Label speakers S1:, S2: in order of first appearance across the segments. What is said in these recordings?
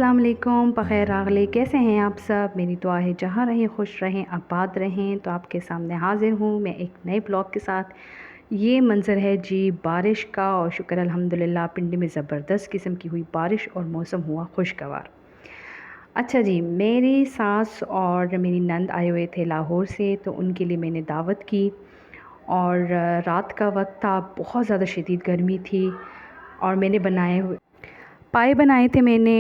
S1: अस्सलाम वालेकुम, बख़ैर आगले कैसे हैं आप सब। मेरी दुआ है जहाँ रहें खुश रहें आबाद रहें। तो आपके सामने हाज़िर हूँ मैं एक नए ब्लॉग के साथ। ये मंज़र है जी बारिश का, और शुक्र अल्हम्दुलिल्लाह पिंडी में ज़बरदस्त किस्म की हुई बारिश और मौसम हुआ खुशगवार। अच्छा जी, मेरी सास और मेरी नंद आए हुए थे लाहौर से, तो उनके लिए मैंने दावत की। और रात का वक्त था, बहुत ज़्यादा शदीद गर्मी थी, और मैंने पाए बनाए थे मैंने,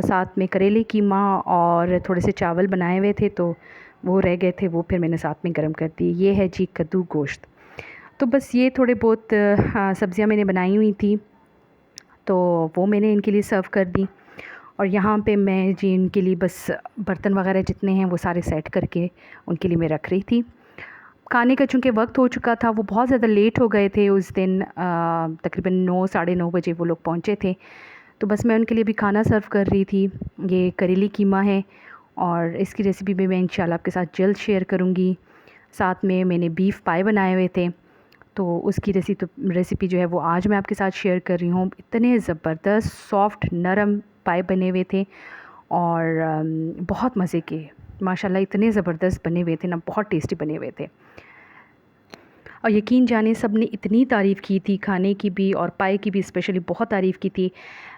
S1: साथ में करेले कीमा और थोड़े से चावल बनाए हुए थे, तो वो रह गए थे, वो फिर मैंने साथ में गरम कर दिए। ये है जी कद्दू गोश्त। तो बस ये थोड़े बहुत सब्ज़ियाँ मैंने बनाई हुई थी, तो वो मैंने इनके लिए सर्व कर दी। और यहाँ पे मैं जी इनके लिए बस बर्तन वगैरह जितने हैं वो सारे सेट करके उनके लिए मैं रख रही थी। खाने का चूँकि वक्त हो चुका था, वो बहुत ज़्यादा लेट हो गए थे उस दिन, तकरीबन 9 साढ़े 9 बजे वो लोग पहुँचे थे। तो बस मैं उनके लिए भी खाना सर्व कर रही थी। ये करेली कीमा है, और इसकी रेसिपी भी मैं इंशाल्लाह आपके साथ जल्द शेयर करूँगी। साथ में मैंने बीफ पाए बनाए हुए थे, तो उसकी रेसिपी जो है वो आज मैं आपके साथ शेयर कर रही हूँ। इतने ज़बरदस्त सॉफ्ट नरम पाए बने हुए थे, और बहुत मज़े के, माशाल्लाह इतने ज़बरदस्त बने हुए थे ना, बहुत टेस्टी बने हुए थे। और यकीन जाने सब ने इतनी तारीफ़ की थी, खाने की भी और पाए की भी स्पेशली बहुत तारीफ़ की थी।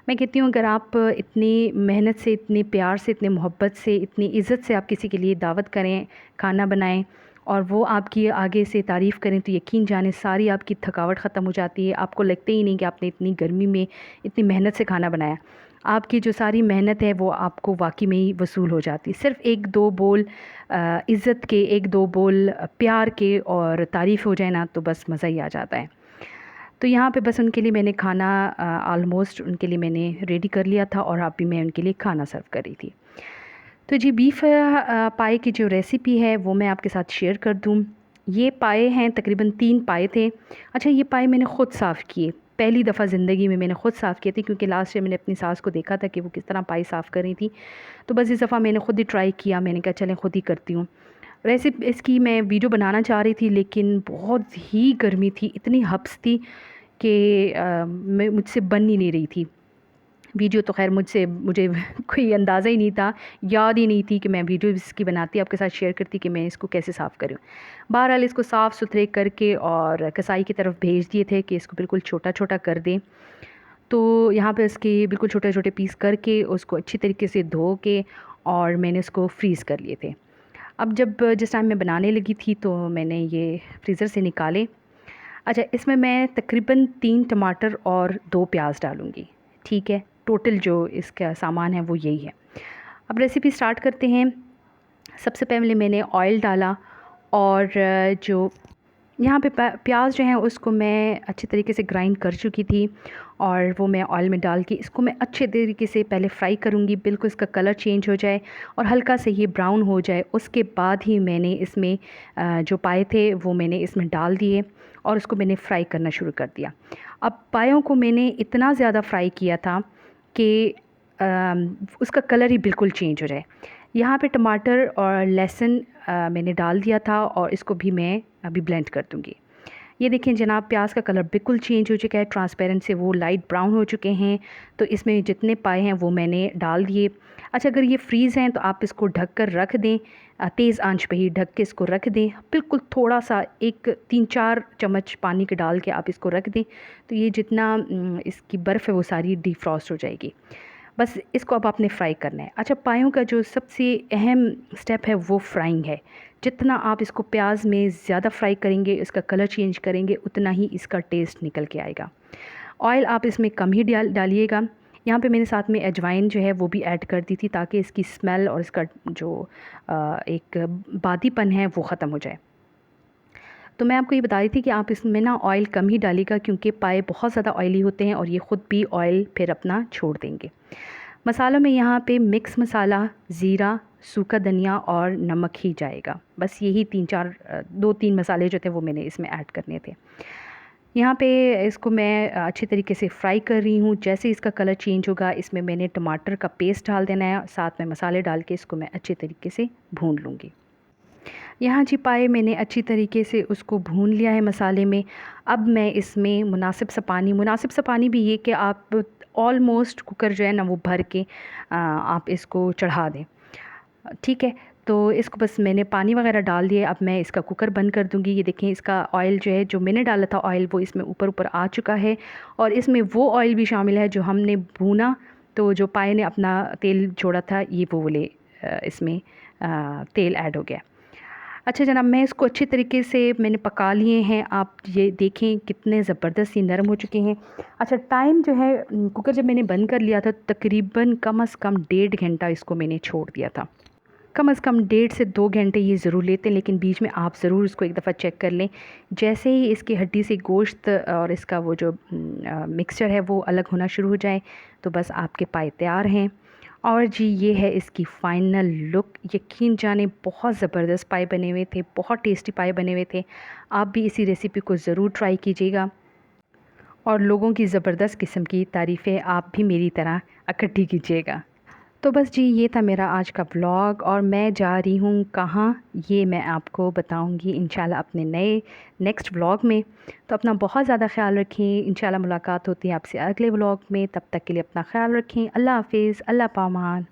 S1: मैं कहती हूँ अगर आप इतनी मेहनत से, इतने प्यार से, इतने मोहब्बत से, इतनी इज़्ज़त से आप किसी के लिए दावत करें, खाना बनाएं, और वो आपकी आगे से तारीफ़ करें, तो यकीन जाने सारी आपकी थकावट ख़त्म हो जाती है। आपको लगता ही नहीं कि आपने इतनी गर्मी में इतनी मेहनत से खाना बनाया। आपकी जो सारी मेहनत है वो आपको वाक़ई में ही वसूल हो जाती है। सिर्फ़ 1-2 बोल इज़्ज़त के, 1-2 बोल प्यार के और तारीफ़ हो जाए ना, तो बस मज़ा ही आ जाता है। तो यहाँ पे बस उनके लिए मैंने खाना ऑलमोस्ट उनके लिए मैंने रेडी कर लिया था, और अभी मैं उनके लिए खाना सर्व कर रही थी। तो जी बीफ पाए की जो रेसिपी है वो मैं आपके साथ शेयर कर दूँ। ये पाए हैं, तकरीबन 3 पाए थे। अच्छा, ये पाए मैंने ख़ुद साफ़ किए, पहली दफ़ा ज़िंदगी में मैंने ख़ुद साफ़ किए थे, क्योंकि लास्ट ईयर मैंने अपनी सास को देखा था कि वो किस तरह पाए साफ़ कर रही थी। तो बस इस दफ़ा मैंने ख़ुद ही ट्राई किया, मैंने कहा चलें ख़ुद ही करती हूँ। इसकी मैं वीडियो बनाना चाह रही थी, लेकिन बहुत ही गर्मी थी, इतनी हब्स थी कि मैं मुझसे बन ही नहीं रही थी वीडियो। तो ख़ैर मुझे कोई अंदाज़ा ही नहीं था, याद ही नहीं थी कि मैं वीडियो इसकी बनाती, आपके साथ शेयर करती कि मैं इसको कैसे साफ़ करूँ। बहरहाल इसको साफ़ सुथरे करके और कसाई की तरफ भेज दिए थे कि इसको बिल्कुल छोटा-छोटा कर दें। तो यहाँ पे इसके बिल्कुल छोटे-छोटे पीस करके उसको अच्छी तरीके से धो के और मैंने उसको फ्रीज़ कर लिए थे। अब जिस टाइम मैं बनाने लगी थी, तो मैंने ये फ्रीज़र से निकाले। अच्छा, इसमें मैं तकरीबन 3 टमाटर और 2 प्याज डालूँगी, ठीक है? टोटल जो इसका सामान है वो यही है। अब रेसिपी स्टार्ट करते हैं। सबसे पहले मैंने ऑयल डाला, और जो यहाँ पे प्याज जो है उसको मैं अच्छे तरीके से ग्राइंड कर चुकी थी, और वो मैं ऑयल में डाल के इसको मैं अच्छे तरीके से पहले फ्राई करूँगी, बिल्कुल इसका कलर चेंज हो जाए और हल्का से ये ब्राउन हो जाए। उसके बाद ही मैंने इसमें जो पाए थे वो मैंने इसमें डाल दिए, और उसको मैंने फ्राई करना शुरू कर दिया। अब पायों को मैंने इतना ज़्यादा फ्राई किया था कि उसका कलर ही बिल्कुल चेंज हो जाए। यहाँ पे टमाटर और लहसुन मैंने डाल दिया था, और इसको भी मैं अभी ब्लेंड कर दूँगी। ये देखें जनाब, प्याज का कलर बिल्कुल चेंज हो चुका है, ट्रांसपेरेंट से वो लाइट ब्राउन हो चुके हैं। तो इसमें जितने पाए हैं वो मैंने डाल दिए। अच्छा, अगर ये फ्रीज़ हैं तो आप इसको ढक कर रख दें, तेज़ आंच पे ही ढक के इसको रख दें। बिल्कुल थोड़ा-सा, एक 3-4 चम्मच पानी के डाल के आप इसको रख दें, तो ये जितना इसकी बर्फ़ है वो सारी डिफ्रॉस्ट हो जाएगी। बस इसको अब आपने फ्राई करना है। अच्छा, पायों का जो सबसे अहम स्टेप है वो फ्राइंग है। जितना आप इसको प्याज में ज़्यादा फ्राई करेंगे, इसका कलर चेंज करेंगे, उतना ही इसका टेस्ट निकल के आएगा। ऑयल आप इसमें कम ही डालिएगा। यहाँ पे मैंने साथ में अजवाइन जो है वो भी ऐड कर दी थी, ताकि इसकी स्मेल और इसका जो एक बादीपन है वो ख़त्म हो जाए। तो मैं आपको ये बता रही थी कि आप इसमें ना ऑयल कम ही डालिएगा, क्योंकि पाए बहुत ज़्यादा ऑयली होते हैं और ये ख़ुद भी ऑयल फिर अपना छोड़ देंगे। मसालों में यहाँ पे मिक्स मसाला, ज़ीरा, सूखा धनिया और नमक ही जाएगा। बस यही 2-3 मसाले जो थे वो मैंने इसमें ऐड करने थे। यहाँ पे इसको मैं अच्छे तरीके से फ्राई कर रही हूँ। जैसे इसका कलर चेंज होगा, इसमें मैंने टमाटर का पेस्ट डाल देना है, साथ में मसाले डाल के इसको मैं अच्छे तरीके से भून लूँगी। यहाँ जी पाए मैंने अच्छी तरीके से उसको भून लिया है मसाले में। अब मैं इसमें मुनासिब सा पानी भी ये कि आप ऑलमोस्ट कुकर जो है ना वो भर के आप इसको चढ़ा दें। ठीक है, तो इसको बस मैंने पानी वगैरह डाल दिए। अब मैं इसका कुकर बंद कर दूँगी। ये देखें, इसका ऑयल जो है, जो मैंने डाला था ऑयल, वो इसमें ऊपर ऊपर आ चुका है और इसमें वो ऑयल भी शामिल है जो हमने भूना, तो जो पाए ने अपना तेल छोड़ा था, ये वो वाले इसमें तेल ऐड हो गया। अच्छा जनाब, मैं इसको अच्छे तरीके से मैंने पका लिए हैं। आप ये देखें कितने ज़बरदस्त ही नरम हो चुके हैं। अच्छा, टाइम जो है, कुकर जब मैंने बंद कर लिया था तकरीबन कम से कम 1.5 घंटा इसको मैंने छोड़ दिया था। कम से कम 1.5 से 2 घंटे ये ज़रूर लेते हैं, लेकिन बीच में आप ज़रूर इसको एक दफ़ा चेक कर लें। जैसे ही इसकी हड्डी से गोश्त और इसका वो जो मिक्सचर है वो अलग होना शुरू हो जाए, तो बस आपके पाए तैयार हैं। और जी ये है इसकी फ़ाइनल लुक। यकीन जाने बहुत ज़बरदस्त पाए बने हुए थे, बहुत टेस्टी पाए बने हुए थे। आप भी इसी रेसिपी को ज़रूर ट्राई कीजिएगा और लोगों की ज़बरदस्त किस्म की तारीफ़ें आप भी मेरी तरह इकट्ठी कीजिएगा। तो बस जी ये था मेरा आज का व्लॉग, और मैं जा रही हूँ कहाँ, ये मैं आपको बताऊँगी इंशाल्लाह अपने नए नेक्स्ट व्लॉग में। तो अपना बहुत ज़्यादा ख़्याल रखें। इंशाल्लाह मुलाकात होती है आपसे अगले व्लॉग में। तब तक के लिए अपना ख़्याल रखें। अल्लाह हाफ़िज़, अल्लाह पामान।